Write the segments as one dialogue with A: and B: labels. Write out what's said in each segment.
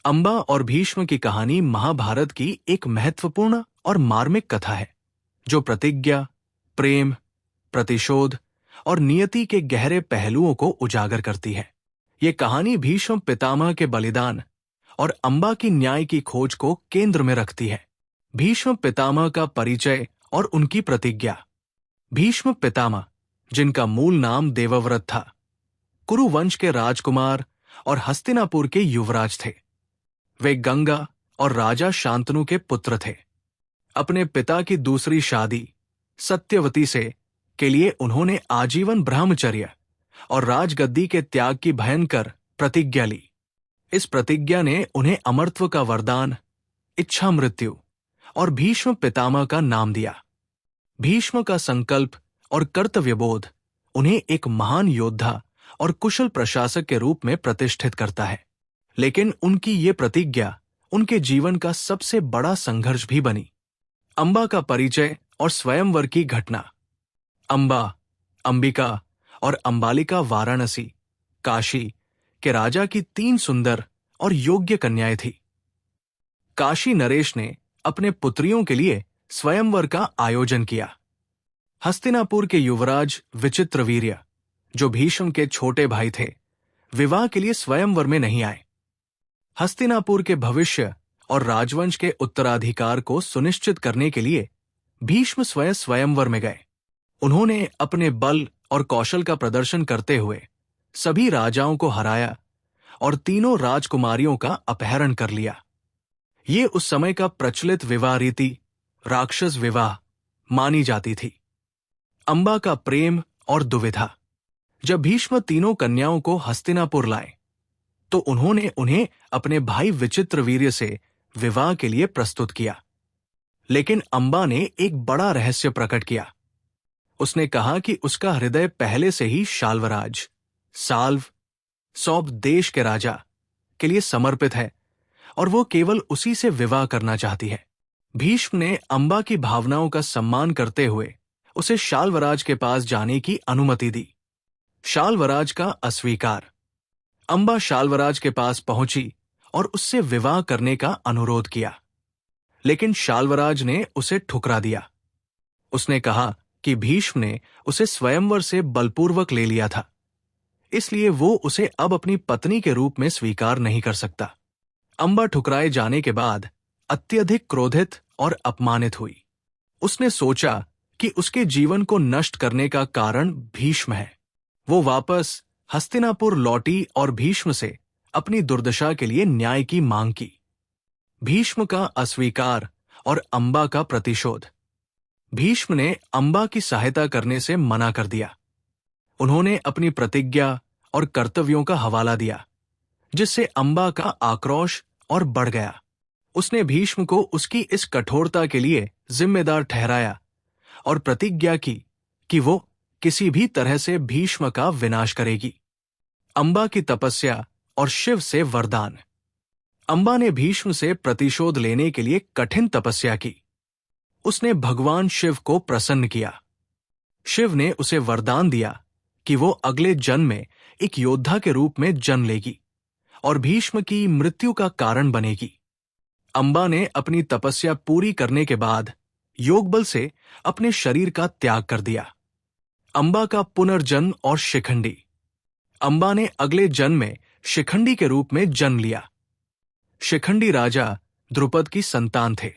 A: अंबा और भीष्म की कहानी महाभारत की एक महत्वपूर्ण और मार्मिक कथा है, जो प्रतिज्ञा, प्रेम, प्रतिशोध और नियति के गहरे पहलुओं को उजागर करती है। ये कहानी भीष्म पितामह के बलिदान और अंबा की न्याय की खोज को केंद्र में रखती है। भीष्म पितामह का परिचय और उनकी प्रतिज्ञा। भीष्म पितामह, जिनका मूल नाम देवव्रत था, कुरु वंश के राजकुमार और हस्तिनापुर के युवराज थे। वे गंगा और राजा शांतनु के पुत्र थे। अपने पिता की दूसरी शादी सत्यवती से के लिए उन्होंने आजीवन ब्रह्मचर्य और राजगद्दी के त्याग की भयंकर प्रतिज्ञा ली। इस प्रतिज्ञा ने उन्हें अमरत्व का वरदान, इच्छा मृत्यु और भीष्म पितामह का नाम दिया। भीष्म का संकल्प और कर्तव्यबोध उन्हें एक महान योद्धा और कुशल प्रशासक के रूप में प्रतिष्ठित करता है। लेकिन उनकी ये प्रतिज्ञा उनके जीवन का सबसे बड़ा संघर्ष भी बनी। अंबा का परिचय और स्वयंवर की घटना। अंबा, अंबिका और अंबालिका वाराणसी, काशी के राजा की 3 सुंदर और योग्य कन्याएं थीं। काशी नरेश ने अपने पुत्रियों के लिए स्वयंवर का आयोजन किया। हस्तिनापुर के युवराज विचित्रवीर्य, जो भीष्म के छोटे भाई थे, विवाह के लिए स्वयंवर में नहीं आए। हस्तिनापुर के भविष्य और राजवंश के उत्तराधिकार को सुनिश्चित करने के लिए भीष्म स्वयं स्वयंवर में गए। उन्होंने अपने बल और कौशल का प्रदर्शन करते हुए सभी राजाओं को हराया और तीनों राजकुमारियों का अपहरण कर लिया। ये उस समय का प्रचलित विवाह रीति, राक्षस विवाह, मानी जाती थी। अंबा का प्रेम और दुविधा। जब भीष्म तीनों कन्याओं को हस्तिनापुर लाए, तो उन्होंने उन्हें अपने भाई विचित्रवीर्य से विवाह के लिए प्रस्तुत किया। लेकिन अंबा ने एक बड़ा रहस्य प्रकट किया। उसने कहा कि उसका हृदय पहले से ही शाल्वराज, साल्व, सौब देश के राजा के लिए समर्पित है और वो केवल उसी से विवाह करना चाहती है। भीष्म ने अंबा की भावनाओं का सम्मान करते हुए उसे शाल्वराज के पास जाने की अनुमति दी। शाल्वराज का अस्वीकार। अंबा शाल्वराज के पास पहुंची और उससे विवाह करने का अनुरोध किया, लेकिन शाल्वराज ने उसे ठुकरा दिया। उसने कहा कि भीष्म ने उसे स्वयंवर से बलपूर्वक ले लिया था, इसलिए वो उसे अब अपनी पत्नी के रूप में स्वीकार नहीं कर सकता। अंबा ठुकराए जाने के बाद अत्यधिक क्रोधित और अपमानित हुई। उसने सोचा कि उसके जीवन को नष्ट करने का कारण भीष्म है। वो वापस हस्तिनापुर लौटी और भीष्म से अपनी दुर्दशा के लिए न्याय की मांग की। भीष्म का अस्वीकार और अंबा का प्रतिशोध। भीष्म ने अंबा की सहायता करने से मना कर दिया। उन्होंने अपनी प्रतिज्ञा और कर्तव्यों का हवाला दिया, जिससे अंबा का आक्रोश और बढ़ गया। उसने भीष्म को उसकी इस कठोरता के लिए जिम्मेदार ठहराया और प्रतिज्ञा की कि वो किसी भी तरह से भीष्म का विनाश करेगी। अंबा की तपस्या और शिव से वरदान। अंबा ने भीष्म से प्रतिशोध लेने के लिए कठिन तपस्या की। उसने भगवान शिव को प्रसन्न किया। शिव ने उसे वरदान दिया कि वो अगले जन्म में एक योद्धा के रूप में जन्म लेगी और भीष्म की मृत्यु का कारण बनेगी। अंबा ने अपनी तपस्या पूरी करने के बाद योग बल से अपने शरीर का त्याग कर दिया। अंबा का पुनर्जन्म और शिखंडी। अंबा ने अगले जन्म में शिखंडी के रूप में जन्म लिया। शिखंडी राजा द्रुपद की संतान थे।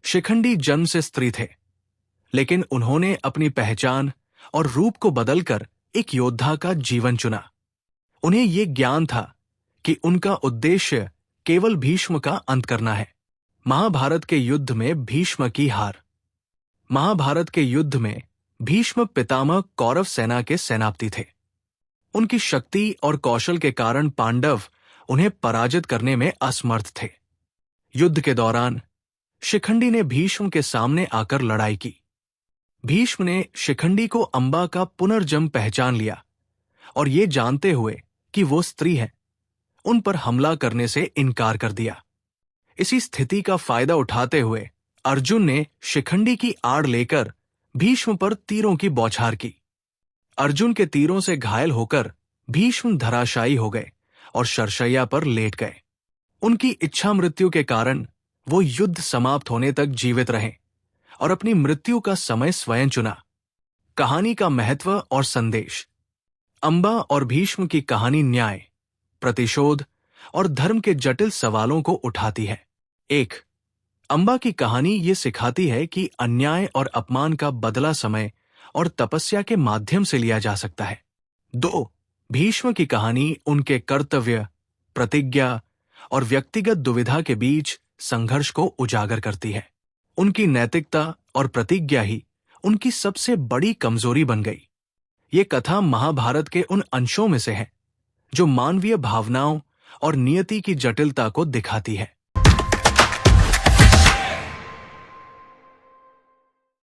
A: शिखंडी जन्म से स्त्री थे, लेकिन उन्होंने अपनी पहचान और रूप को बदलकर एक योद्धा का जीवन चुना। उन्हें यह ज्ञान था कि उनका उद्देश्य केवल भीष्म का अंत करना है। महाभारत के युद्ध में भीष्म की हार। महाभारत के युद्ध में भीष्म पितामह कौरव सेना के सेनापति थे। उनकी शक्ति और कौशल के कारण पांडव उन्हें पराजित करने में असमर्थ थे। युद्ध के दौरान शिखंडी ने भीष्म के सामने आकर लड़ाई की। भीष्म ने शिखंडी को अंबा का पुनर्जन्म पहचान लिया और ये जानते हुए कि वो स्त्री है, उन पर हमला करने से इनकार कर दिया। इसी स्थिति का फायदा उठाते हुए अर्जुन ने शिखंडी की आड़ लेकर भीष्म पर तीरों की बौछार की। अर्जुन के तीरों से घायल होकर भीष्म धराशायी हो गए और शरशैया पर लेट गए। उनकी इच्छा मृत्यु के कारण वो युद्ध समाप्त होने तक जीवित रहे और अपनी मृत्यु का समय स्वयं चुना। कहानी का महत्व और संदेश। अंबा और भीष्म की कहानी न्याय, प्रतिशोध और धर्म के जटिल सवालों को उठाती है। 1. अंबा की कहानी ये सिखाती है कि अन्याय और अपमान का बदला समय और तपस्या के माध्यम से लिया जा सकता है। 2. भीष्म की कहानी उनके कर्तव्य, प्रतिज्ञा और व्यक्तिगत दुविधा के बीच संघर्ष को उजागर करती है। उनकी नैतिकता और प्रतिज्ञा ही उनकी सबसे बड़ी कमजोरी बन गई। ये कथा महाभारत के उन अंशों में से है जो मानवीय भावनाओं और नियति की जटिलता को दिखाती है।